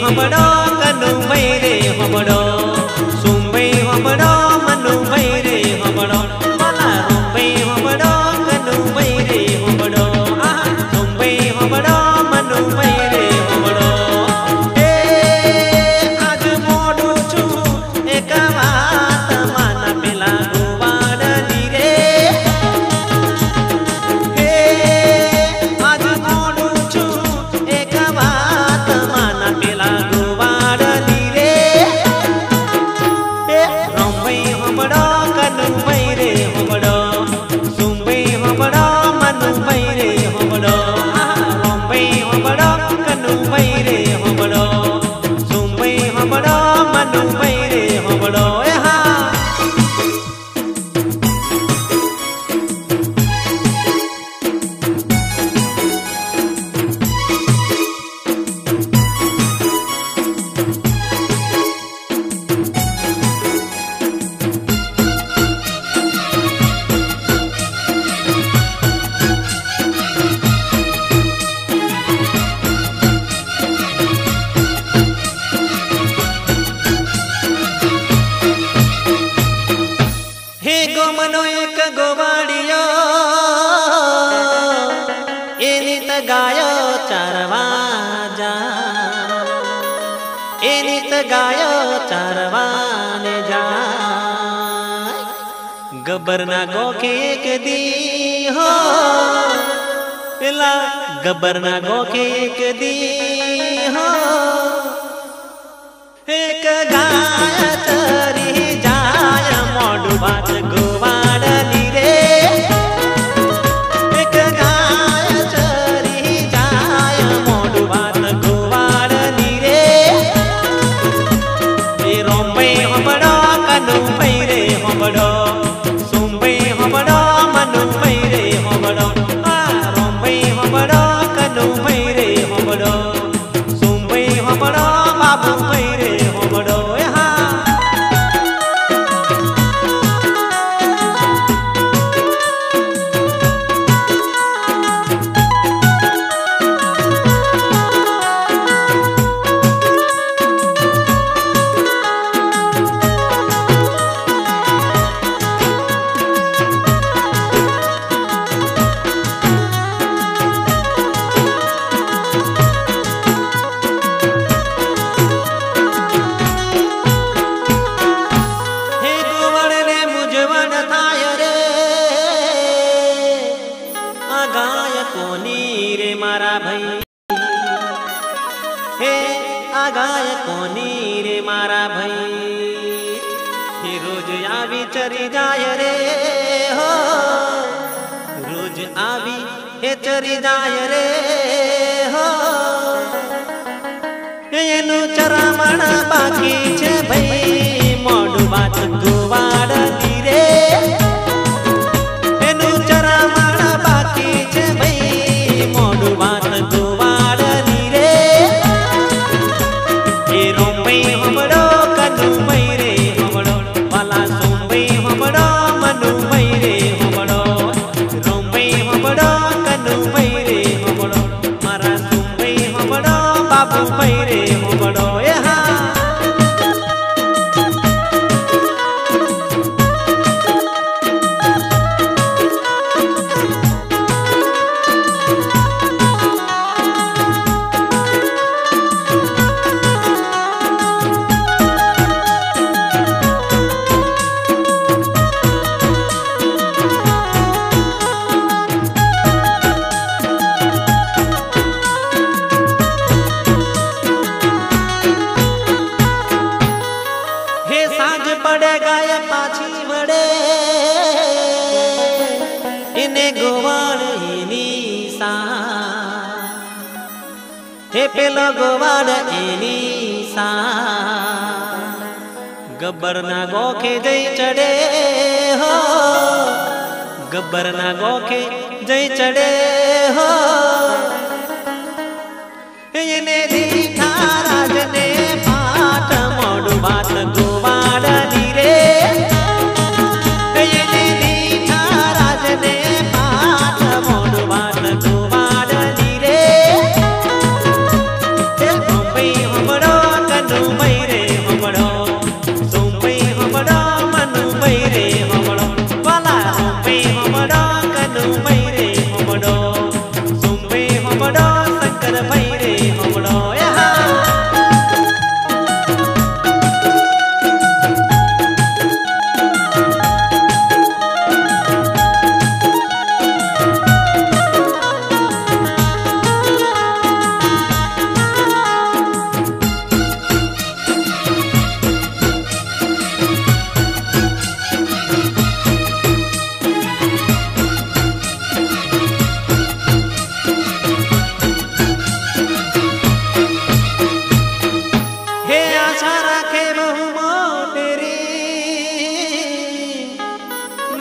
हमड़ो कनु भैरे हमड़ो सुम्बे हमड़ो मनु भैरे हमड़ो मला रुम्बे हमड़ो कनु भैरे हमड़ो सुम्बे हमड़ो मनु भैरे हमड़ो ए आज मोडू छु एक बात माना पेला गोवाड़नी रे हे आज मोडू छु एक बात माना पेला गोवाड़नी रे रम्बे हमड़ो कनु भैरे हमड़ो सुम्बे हमड़ो मनु भैरे हमड़ो रम्बे हमड़ो कनु भैरे हमड़ो सुम्बे हमड़ो मनु भैरे हमड़ो हे गोमनो एक गोवाड़ियो एनित गायो चारवा जा एनित गायो चारवाने जा गबरना गोके एक दी हो पेला गबरना गोके एक दी हो एक गाय चरी जाय मोडू बात गोवाड़नी रे एक गाय चरी जाय मोडू बात गोवाड़नी रे रम्बे हमड़ो कनु भैरे हमड़ो सुम्बे हमड़ो मनु भैरे हमड़ो रम्बे हमड़ो कनु भैरे हमड़ो सुम्बे हमड़ो बाबू भैरे हमड़ो मारा भाई हे आगाय कोनी रे मारा भाई हे रोज आवी चरी जाय रे हो रोज आवी हे चरी जाय रे हो एनु चरामण बाकी छे भाई मोडू बात गोवाड़नी रे एनु चरामण बाकी छे भाई मोडू बात गोवाड़नी रे रम्बे हमड़ो कनु भैरे हमड़ो वाला सुम्बे हमड़ो मनु भैरे हमड़ो रम्बे हमड़ो कनु भैरे हमड़ो मारा सुम्बे हमड़ो बाबू भैरे हमड़ो पड़े गाय पाछी वड़े इन्हें गोवाड़ इनी सा हे पेलो गोवाड़ इनी सा गब्बर ना गोखे जई चढ़े हो गब्बर ना गोखे जई चढ़े हो इन्हें दीठा राज ने पाठ मोडू बात गोवाड़नी रे दीठा राज ने पाठ मोडू बात गोवाड़नी रे रम्बे हमड़ो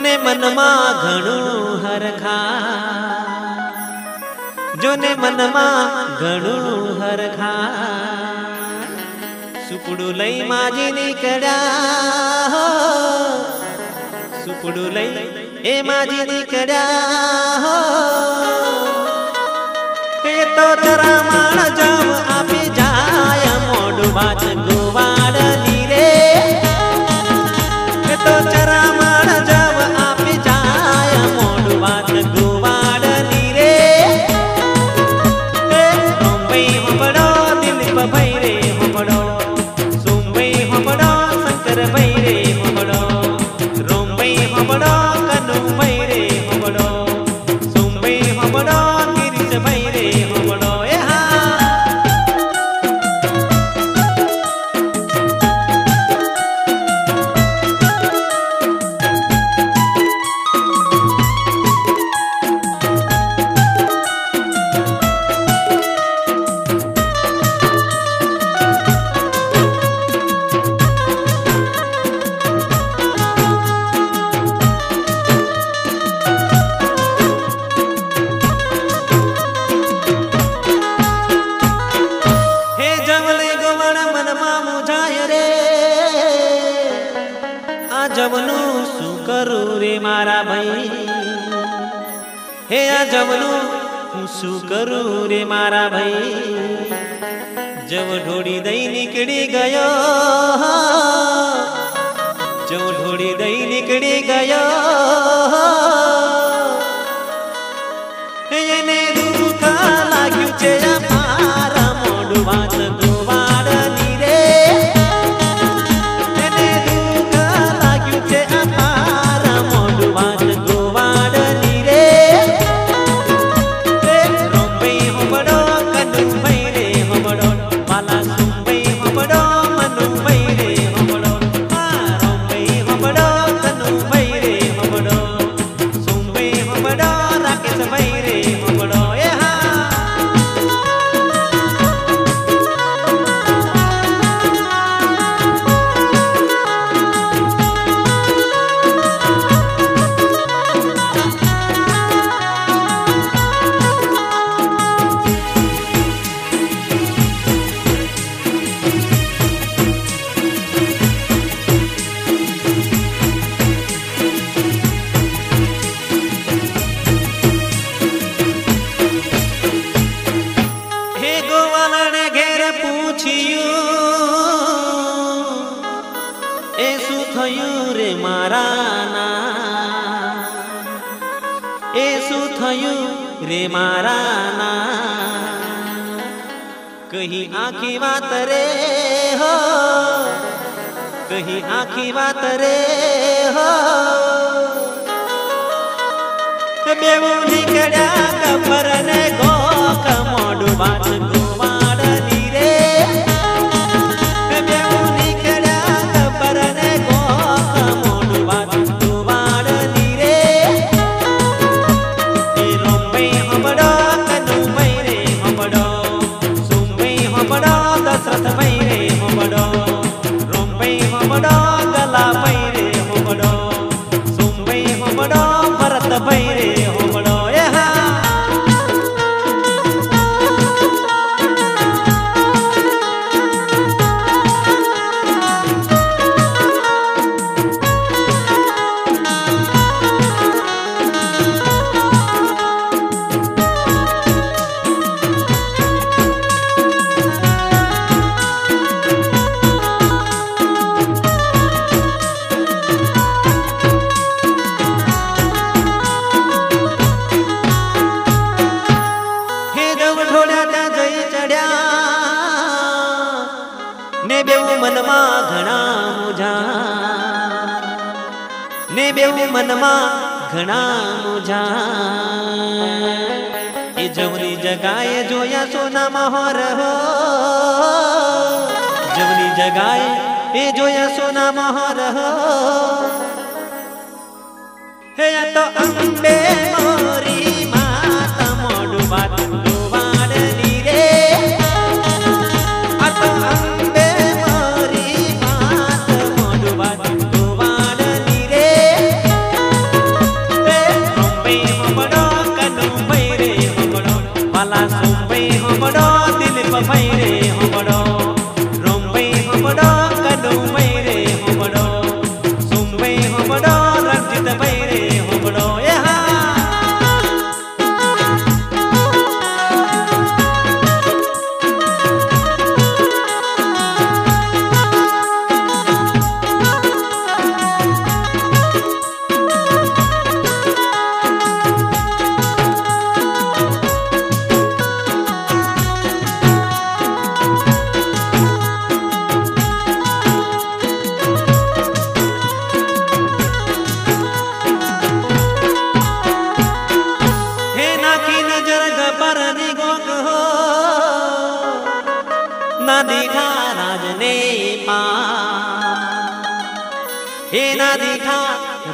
જોને મનમાં ઘણું હરખા, જોને મનમાં ઘણું હરખા, સુપડું લઈ માજી નીકળ્યા, સુપડું લઈ એ માજી નીકળ્યા, એ તો જરા માણ જમ આપી જાય મોઢું વાત ગોવાડની રે, એ તો જરા માણ જમ આપી જાય મોઢું વાત ગોવાડની રે, એ રોંબઈ હોબડો દિલીપ ભાઈ રે હોબડો, સોમભાઈ હોબડો શંકર ભાઈ રે હોબડો, રોંબઈ હોબડો કનુ ભાઈ રે હોબડો, સોમભાઈ હોબડો ગિરીશ ભાઈ રે હોબડો. એ જમનું શું કરું રે મારા ભાઈ, હે આ જમનું હું શું કરું રે મારા ભાઈ, જવ ઢોળી દઈ નીકળી ગયો, જવ ઢોળી દઈ નીકળી ગયો, એને દુઃખ લાગ્યું છે મારા મોઢું વાત ગોવાડની રે, રે મારા ના, એ શું થયું રે મારા ના, કહી આખી વાત રે હો, કહી આખી વાત રે હો, બેવું નીકળ્યા કપર ને ગોખ મોઢું વાત ગોવાડની રે, બેવું નીકળ્યા કપર ને ગોખ મોઢું વાત ગોવાડની રે, એ રોંબઈ હોબડો કનુ ભાઈ રે હોબડો, સોમભાઈ હોબડો દશરથ ભાઈ રે હોબડો, રોંબઈ હોબડો ગલા ભાઈ રે હોબડો, સોમભાઈ હોબડો ભરત ભાઈ રે હોબડો. એ ને બેવું મનમાં ઘણા મૂંઝા, ને બેવું મનમાં ઘણા મૂંઝા, એ જવની જગાએ જોયા સોના મહોર હો, જવની જગાએ એ જોયા સોના મહોર હો, હે આ તો અંબે મોરી માતા મોઢું વાત ગોવાડની રે, આ તો અંબે મોરી માતા મોઢું વાત ગોવાડની રે,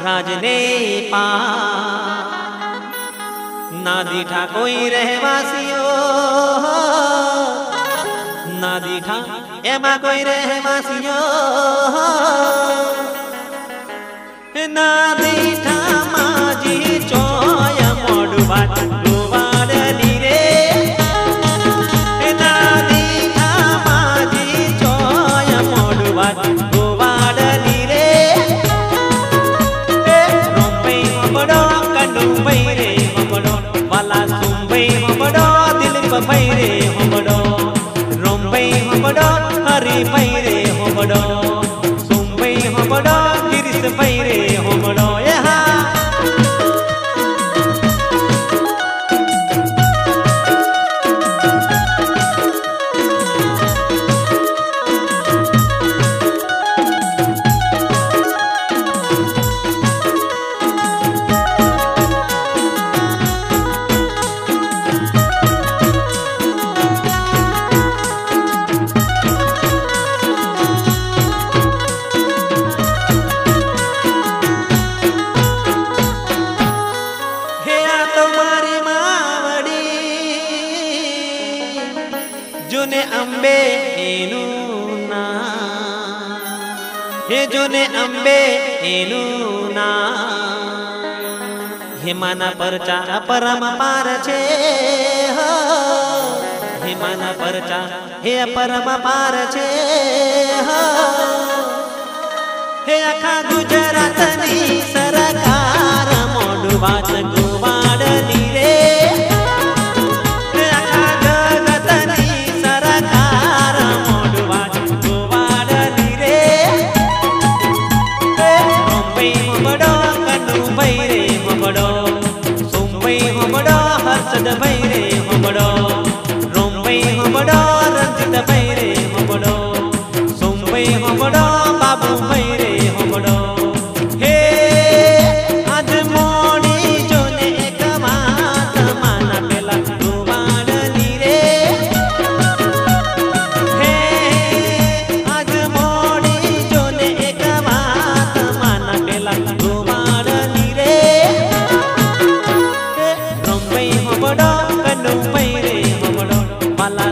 રાજને પા ના દીઠા કોઈ રહેવાસીઓ ના દીઠા એમાં કોઈ રહેવાસીઓ ના દીઠા માજી ચોય મોડું વાત ગોવાડની રે ના દીઠા માજી ચોય મોડું વાત ગોવાડની રે રોંપઈ હમડો કંડુંબઈ રે હમડો વાલા સુંબઈ હમડો દિલપઈ રે હમડો રોંપઈ હમડો હરીપઈ રે હમડો સુંબઈ હમડો गिरिसपई रे होमड़ो यहाँ जोने अंबे एनु ना हे जोने अंबे एनु ना हेमाना परचा परम पार छे हो हेमाना परचा हे परम पार छे हो हे आखा गुजरातनी सरकार मोडुं वात गोवाडनी रे हर्षदपई रे होमड़ो रोंपई होमड़ो रंजितपई रे होमड़ो सोंपई होमड़ो बाबूपई रे होमड़ो हे आज मोड़ी जोने एक बात माना पेला गोवाडनी रे हे आज मोड़ी जोने एक बात माना पेला गोवाडनी रे होमड़ो कंडुंबई रे होमड़ो वाला